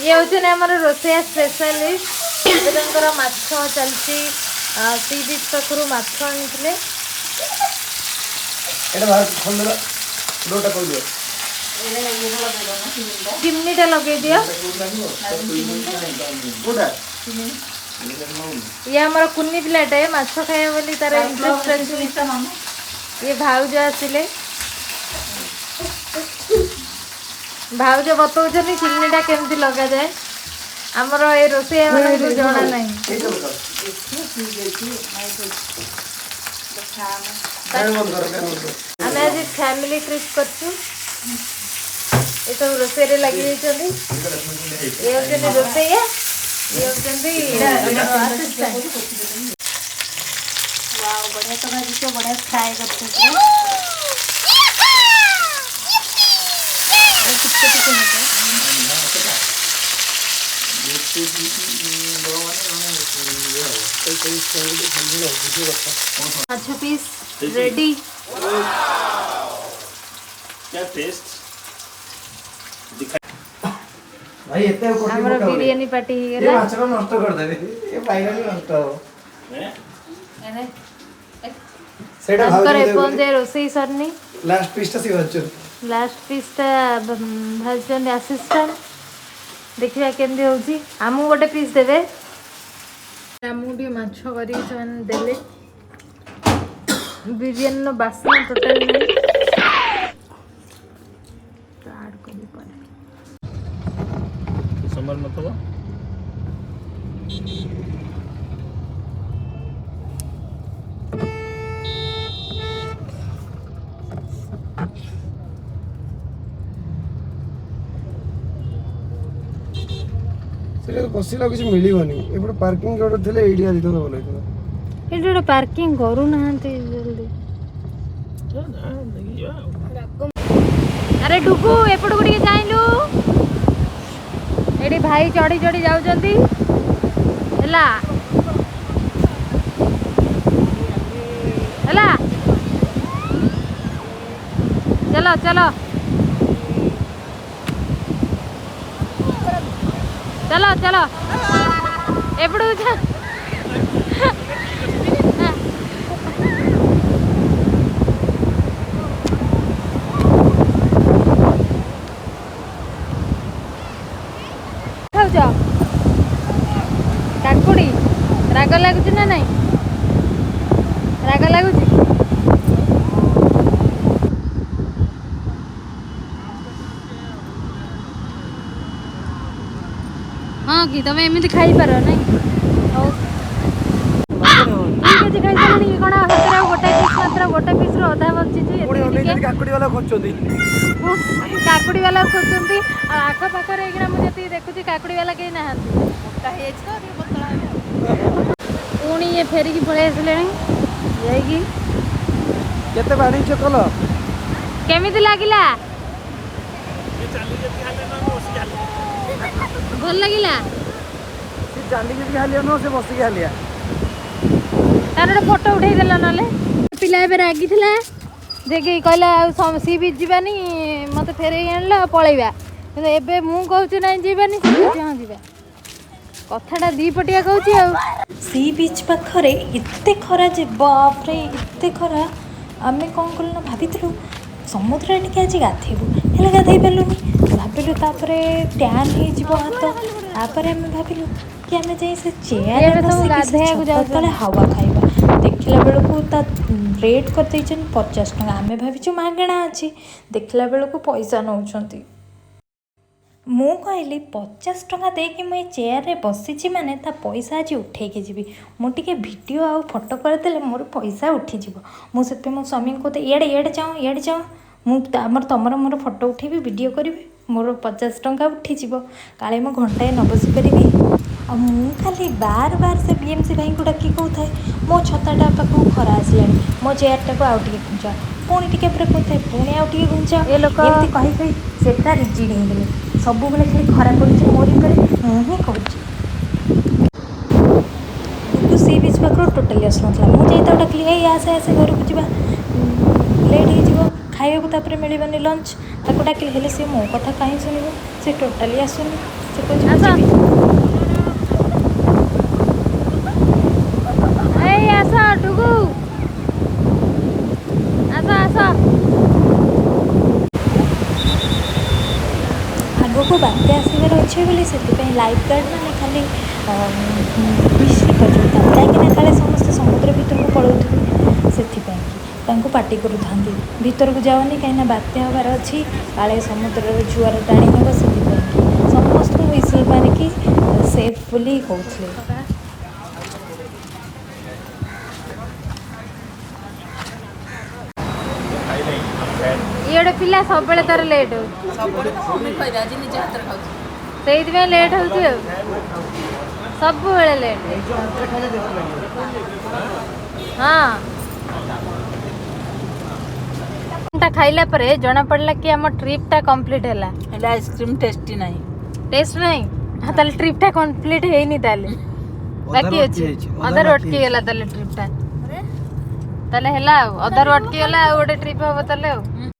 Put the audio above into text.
ये हूँ आमर रोसैया स्पेशलिस्ट एवं माछ चलती सी बीच पाखु माछ आनी चिमनीटा लगे दियो ये आमर कुनी पिलाटे माछ खाए बोली तार इंटरेस्ट अच्छी ये भाउज आसिले भाउज बतौन चिमनीटा केमती लगा जाए आमर ये रोसैया मानक जना ना आम आज फैमिली ट्रिप कर रोसई लगी ये हूँ रोसैया ये बढ़िया तो भाजी बढ़िया फ्राए अच्छा पीस रेडी क्या टेस्ट भाई एते हमर बिरयानी पार्टी ये गेला माछ को नष्ट कर देबे ये फाइनली नष्ट हो एने सेटा भाव अंकर दे एपन जे रोसई सरनी लास्ट पीस ता सी बच्चो लास्ट पीस ता भाजन असिस्टेंट देखिया केंदी होउची हमु गोटे पीस देबे हमु डी माछ करी सन देले बिरयानी नो बासना टोटल नहीं ऐड करी पर समर मतलब सेटा कसिला किछ मिलिबनी एपटे पार्किंग रोड थले एडिया दितो बोले एटी गोटे पार्किंग करू नाहंती जल्दी अरे डुगु एपट को जाइलु एडी भाई चढ़ी चढ़ी जाउचंती हला हला चलो चलो चलो चलो एपट जा काकुड़ी राग लगुच ना नहीं राग लगुच हाँ कि तुम एमती खाई पार नहीं खाई सारे कौन गोटे पीस मात्र गोटे पीस अधा बची काकुड़ी वाला खोजछोदी काकुड़ी वाला खोजती आख पाखे मुझे देखुची काकुड़ी वाला कहीं ना पुणी ये फेरिकी पलि आसिले केते बाणी चकल केमिति लागिला भल लागिला से चाली के खालिया न से बसी के खालिया तार गोटे फोटो उठे देला नले पिला एबे रागी थिला देखि कहला सी बीच जीवानी मते फेरे आनला पळैबा କିନ୍ତୁ ଏବେ ମୁଁ କହୁଛି ନାଇଁ ଯିବାନି ହଁ ଯିବା कथाटा दीपटिया कहूँ सी बीच पाखरे एते खरा जे बापरे एते खरा आम कौन कलु ना भाभी समुद्र टे आज गाधेबू हेल्ले गाधे पारूनी भाविलु टैन हो हाथ तापर आम भाविलु कि आम जाए से चेयर तले हावा खाइबा देखला बेलू रेट कर 50 टका आम भावी मागणा अच्छी देखला बेलू पैसा नौ मु कहली 50 टका देकी मुझे चेयर रे बसी माने ता पैसा आज उठेकी जी मुझे वीडियो आउ फोटो करदे मोर पैसा उठीज मुझे मो स्वामी को इे इे जाऊँ मुझे तुमर मोर फोटो उठेबी वीडियो करी मोर 50 टका उठीज काले मो घंटाए न बसी पारि आ खाली बार बार से बीएमसी भाई को डाकी कहूए मो छताटा पाखु खरा आसला मो चेयरटा को आउटे घुंच पुणी टे कहते पुणी आउटे घुंच एमती कही कही सेटा रिजिड हो गले सब बेले खाली खरा कर मोरी पर मुझे कहूँ सी बीच पाखर टोटाली आसना मुझे डाकिली आसे आसे घर को जा लेट हो खाइबा मिलबनी लंच ତାକୁ ଡାକିଲେ ହେଲେ ସେ ମୋ କଥା କାହିଁ ଶୁଣିବ ସେ ଟୋଟାଲି ଆସୁନି ସେ କହୁଛି ମୁଁ ଆସ। ଯିବି। ଏଇ ଆସ ଟୁକୁ ଆସ ଆସ। ଆଗକୁ ବାତ୍ୟା ଆସିବାର ଅଛି ବୋଲି ସେଥିପାଇଁ ଲାଇଫ୍ ଗାର୍ଡ଼ ମାନେ ଖାଲି ବିଶ୍ୱାସ କାହିଁକିନା କାଳେ ସମସ୍ତେ ସମୁଦ୍ର ଭିତରକୁ ପଳାଉଥିବେ ସେଥିପାଇଁ ତାଙ୍କୁ ପାଟି କରୁଥାନ୍ତି ଭିତରକୁ ଯାଅନି କାହିଁକିନା ବାତ୍ୟା ହେବାର ଅଛି କାଳେ ସମୁଦ୍ରର ଜୁଆର ଟାଣି ନେବ ସେଥିପାଇଁ ସମସ୍ତଙ୍କୁ ହୁଇସିଲ୍ ମାରିକି ସେଫ୍ ବୋଲି କହୁଥିଲେ। ଇଏ ଗୋଟେ ପିଲା ସବୁବେଳେ ତାର ଲେଟ୍ ହଉଛି ସେଇଥିପାଇଁ ଲେଟ୍ ହଉଛି ଆଉ ସବୁବେଳେ ଲେଟ୍। ହଁ ଟା ଖାଇଲା ପରେ ଜଣା ପଡ଼ିଲା କି ଆମ ଟ୍ରିପ୍ଟା କମ୍ପ୍ଲିଟ୍ ହେଲା। ହେଲେ ଆଇସ୍କ୍ରିମ୍ ଟେଷ୍ଟି ନାହିଁ। ଟେଷ୍ଟ ନାହିଁ ତାହେଲେ ଟ୍ରିପ୍ଟା କମ୍ପ୍ଲିଟ୍ ହେଇନି ତାହେଲେ ବାକି ଅଛି ଅଧାରୁ ଅଟକି ଗଲା ତାହେଲେ ଟ୍ରିପ୍ଟା ତାହେଲେ ହେଲା ଆଉ ଅଧାରୁ ଅଟକି ଗଲା ଆଉ ଗୋଟେ ଟ୍ରିପ୍ ହବ ତାହେଲେ ଆଉ।